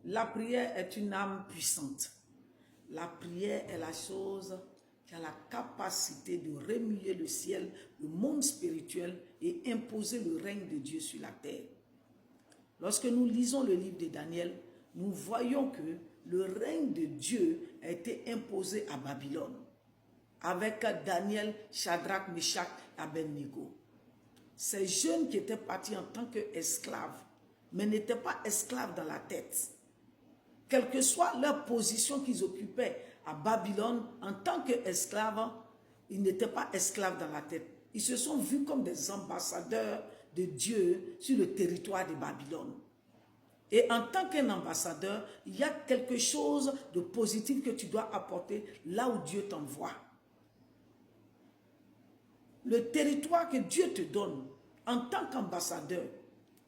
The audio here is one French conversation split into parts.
La prière est une âme puissante. La prière est la chose qui a la capacité de remuer le ciel, le monde spirituel et imposer le règne de Dieu sur la terre. Lorsque nous lisons le livre de Daniel, nous voyons que le règne de Dieu a été imposé à Babylone avec Daniel, Shadrach, Meshach et Abednego. Ces jeunes qui étaient partis en tant qu'esclaves, mais n'étaient pas esclaves dans la tête. Quelle que soit leur position qu'ils occupaient à Babylone, en tant qu'esclaves, ils n'étaient pas esclaves dans la tête. Ils se sont vus comme des ambassadeurs de Dieu sur le territoire de Babylone. Et en tant qu'un ambassadeur, il y a quelque chose de positif que tu dois apporter là où Dieu t'envoie. Le territoire que Dieu te donne en tant qu'ambassadeur,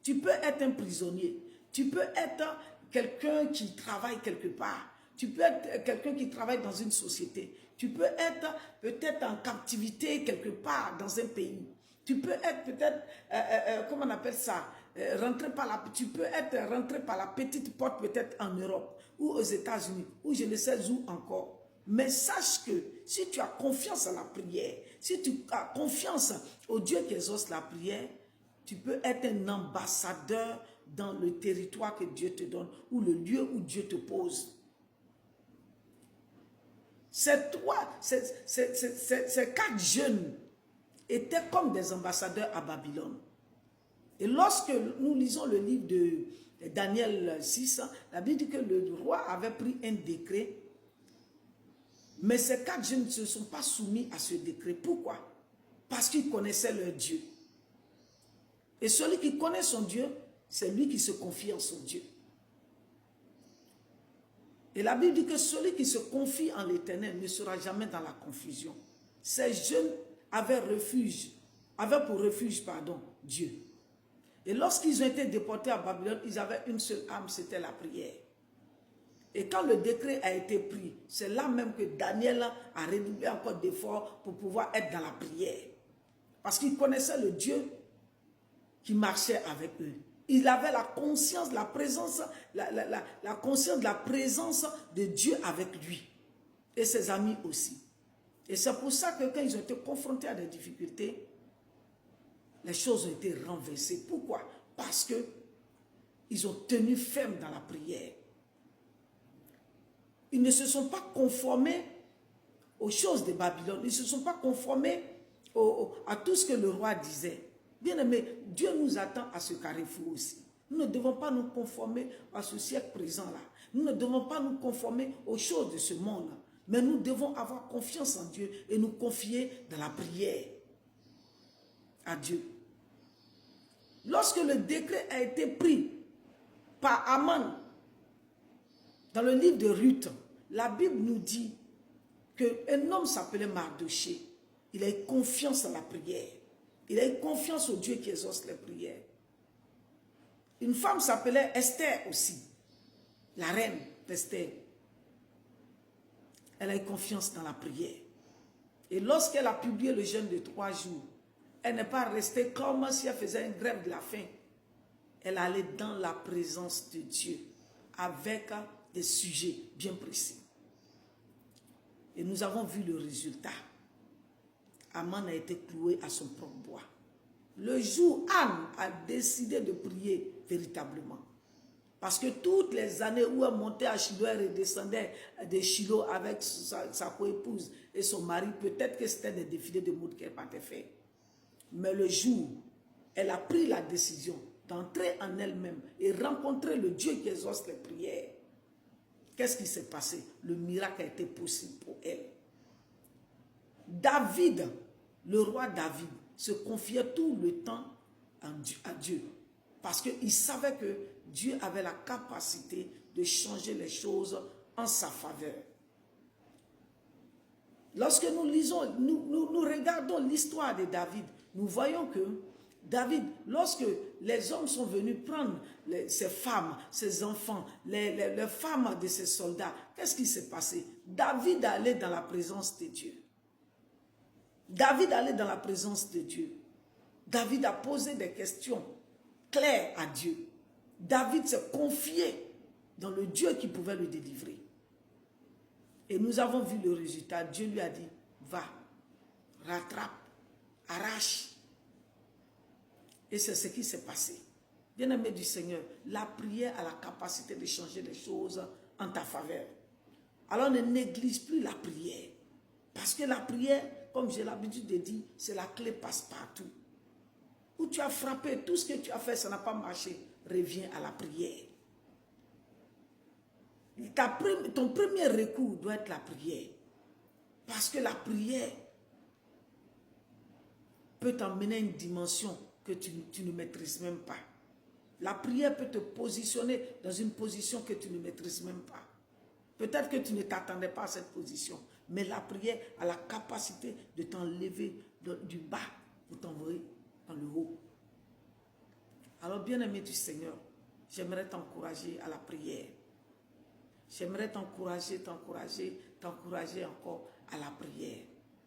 tu peux être un prisonnier, tu peux être quelqu'un qui travaille quelque part, tu peux être quelqu'un qui travaille dans une société, tu peux être peut-être en captivité quelque part dans un pays, tu peux être peut-être, comment on appelle ça, tu peux être rentré par la petite porte peut-être en Europe ou aux États-Unis ou je ne sais où encore. Mais sache que si tu as confiance à la prière, si tu as confiance au Dieu qui exauce la prière, tu peux être un ambassadeur dans le territoire que Dieu te donne ou le lieu où Dieu te pose. Ces quatre jeunes étaient comme des ambassadeurs à Babylone. Et lorsque nous lisons le livre de Daniel 6, la Bible dit que le roi avait pris un décret. Mais ces quatre jeunes ne se sont pas soumis à ce décret. Pourquoi? Parce qu'ils connaissaient leur Dieu. Et celui qui connaît son Dieu, c'est lui qui se confie en son Dieu. Et la Bible dit que celui qui se confie en l'Éternel ne sera jamais dans la confusion. Ces jeunes avaient pour refuge, Dieu. Et lorsqu'ils ont été déportés à Babylone, ils avaient une seule âme, c'était la prière. Et quand le décret a été pris, c'est là même que Daniel a redoublé encore d'efforts pour pouvoir être dans la prière. Parce qu'il connaissait le Dieu qui marchait avec eux. Il avait la conscience, la présence, la conscience de la présence de Dieu avec lui. Et ses amis aussi. Et c'est pour ça que quand ils ont été confrontés à des difficultés, les choses ont été renversées. Pourquoi? Parce qu'ils ont tenu ferme dans la prière. Ils ne se sont pas conformés aux choses de Babylone. Ils ne se sont pas conformés à tout ce que le roi disait. Bien aimé, Dieu nous attend à ce carrefour aussi. Nous ne devons pas nous conformer à ce siècle présent-là. Nous ne devons pas nous conformer aux choses de ce monde-là. Mais nous devons avoir confiance en Dieu et nous confier dans la prière à Dieu. Lorsque le décret a été pris par Aman, dans le livre de Ruth, la Bible nous dit qu'un homme s'appelait Mardoché. Il a eu confiance en la prière. Il a eu confiance au Dieu qui exauce les prières. Une femme s'appelait Esther aussi, la reine d'Esther. Elle a eu confiance dans la prière. Et lorsqu'elle a publié le jeûne de 3 jours, elle n'est pas restée comme si elle faisait une grève de la faim. Elle allait dans la présence de Dieu avec des sujets bien précis. Et nous avons vu le résultat. Aman a été cloué à son propre bois. Le jour où Anne a décidé de prier véritablement, parce que toutes les années où elle montait à Shiloh, elle redescendait de Shiloh avec sa coépouse et son mari, peut-être que c'était des défilés de mode qu'elle partait faire. Mais le jour où elle a pris la décision d'entrer en elle-même et rencontrer le Dieu qui exauce les prières, qu'est-ce qui s'est passé? Le miracle a été possible pour elle. David, le roi David, se confiait tout le temps à Dieu. Parce qu'il savait que Dieu avait la capacité de changer les choses en sa faveur. Lorsque nous lisons, nous regardons l'histoire de David, nous voyons que David, lorsque les hommes sont venus prendre ses femmes, ses enfants, les femmes de ses soldats, qu'est-ce qui s'est passé? David allait dans la présence de Dieu. David allait dans la présence de Dieu. David a posé des questions claires à Dieu. David s'est confié dans le Dieu qui pouvait le délivrer. Et nous avons vu le résultat. Dieu lui a dit, va, rattrape, arrache. Et c'est ce qui s'est passé. Bien-aimé du Seigneur, la prière a la capacité de changer les choses en ta faveur. Alors ne néglige plus la prière. Parce que la prière, comme j'ai l'habitude de dire, c'est la clé passe-partout. Où tu as frappé, tout ce que tu as fait, ça n'a pas marché. Reviens à la prière. Ton premier recours doit être la prière. Parce que la prière peut t'emmener à une dimension que tu ne maîtrises même pas. La prière peut te positionner dans une position que tu ne maîtrises même pas. Peut-être que tu ne t'attendais pas à cette position, mais la prière a la capacité de t'enlever du bas pour t'envoyer dans le haut. Alors, bien-aimé du Seigneur, j'aimerais t'encourager à la prière. J'aimerais t'encourager encore à la prière.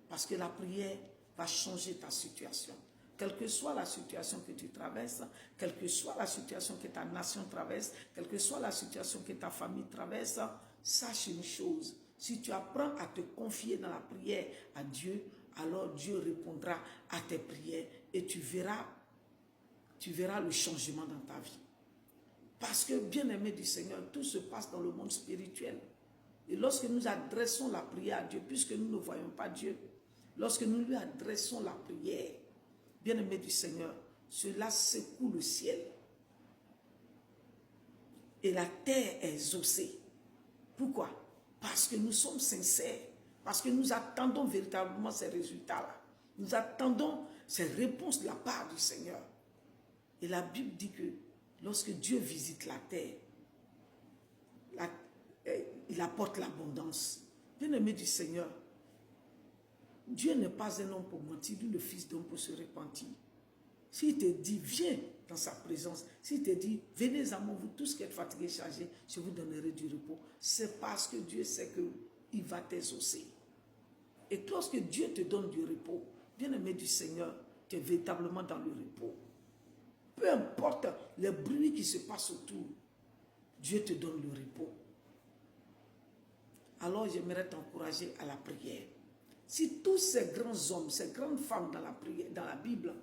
Parce que la prière va changer ta situation. Quelle que soit la situation que tu traverses, quelle que soit la situation que ta nation traverse, quelle que soit la situation que ta famille traverse, sache une chose. Si tu apprends à te confier dans la prière à Dieu, alors Dieu répondra à tes prières et tu verras le changement dans ta vie. Parce que, bien-aimé du Seigneur, tout se passe dans le monde spirituel. Et lorsque nous adressons la prière à Dieu, puisque nous ne voyons pas Dieu, lorsque nous lui adressons la prière, bien-aimé du Seigneur, cela secoue le ciel. Et la terre est exaucée. Pourquoi? Parce que nous sommes sincères. Parce que nous attendons véritablement ces résultats-là. Nous attendons ces réponses de la part du Seigneur. Et la Bible dit que lorsque Dieu visite la terre, il apporte l'abondance. Bien-aimé du Seigneur, Dieu n'est pas un homme pour mentir, ni le fils d'homme pour se repentir. S'il te dit, viens dans sa présence, s'il te dit, venez à moi, vous tous qui êtes fatigués, chargés, je vous donnerai du repos, c'est parce que Dieu sait qu'il va t'exaucer. Et lorsque Dieu te donne du repos, bien-aimé du Seigneur, tu es véritablement dans le repos. Peu importe les bruits qui se passent autour, Dieu te donne le repos. Alors j'aimerais t'encourager à la prière. Si tous ces grands hommes, ces grandes femmes dans la prière, dans la Bible,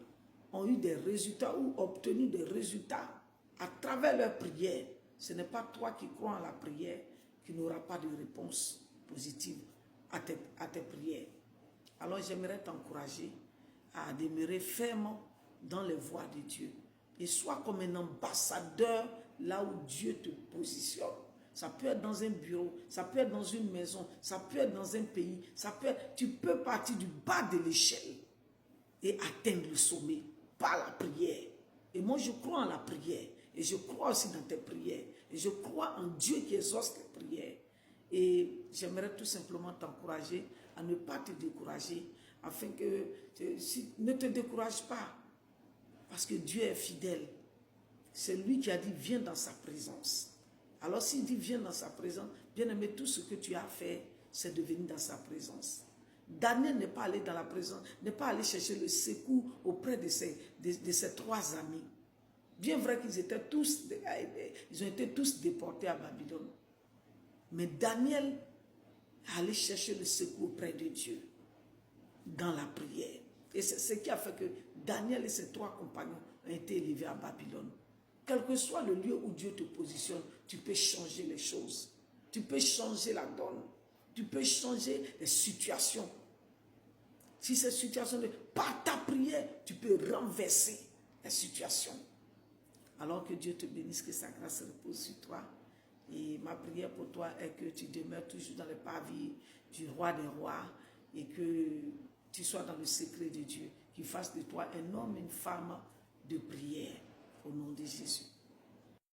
ont eu des résultats ou obtenu des résultats à travers leur prière, ce n'est pas toi qui crois en la prière qui n'aura pas de réponse positive à tes prières. Alors j'aimerais t'encourager à demeurer ferme dans les voies de Dieu. Et sois comme un ambassadeur là où Dieu te positionne. Ça peut être dans un bureau, ça peut être dans une maison, ça peut être dans un pays, tu peux partir du bas de l'échelle et atteindre le sommet par la prière. Et moi je crois en la prière et je crois aussi dans tes prières et je crois en Dieu qui exauce tes prières. Et j'aimerais tout simplement t'encourager à ne pas te décourager afin que ne te décourage pas. Parce que Dieu est fidèle. C'est lui qui a dit, viens dans sa présence. Alors s'il dit, viens dans sa présence, bien aimé, tout ce que tu as fait, c'est de venir dans sa présence. Daniel n'est pas allé dans la présence, n'est pas allé chercher le secours auprès de ses trois amis. Bien vrai qu'ils ont été tous déportés à Babylone. Mais Daniel est allé chercher le secours auprès de Dieu, dans la prière. Et c'est ce qui a fait que Daniel et ses trois compagnons ont été élevés à Babylone. Quel que soit le lieu où Dieu te positionne, tu peux changer les choses. Tu peux changer la donne. Tu peux changer les situations. Si ces situations, par ta prière, tu peux renverser les situations. Alors que Dieu te bénisse, que sa grâce repose sur toi. Et ma prière pour toi est que tu demeures toujours dans les pavis du roi des rois et que tu sois dans le secret de Dieu, qu'il fasse de toi un homme, une femme de prière au nom de Jésus.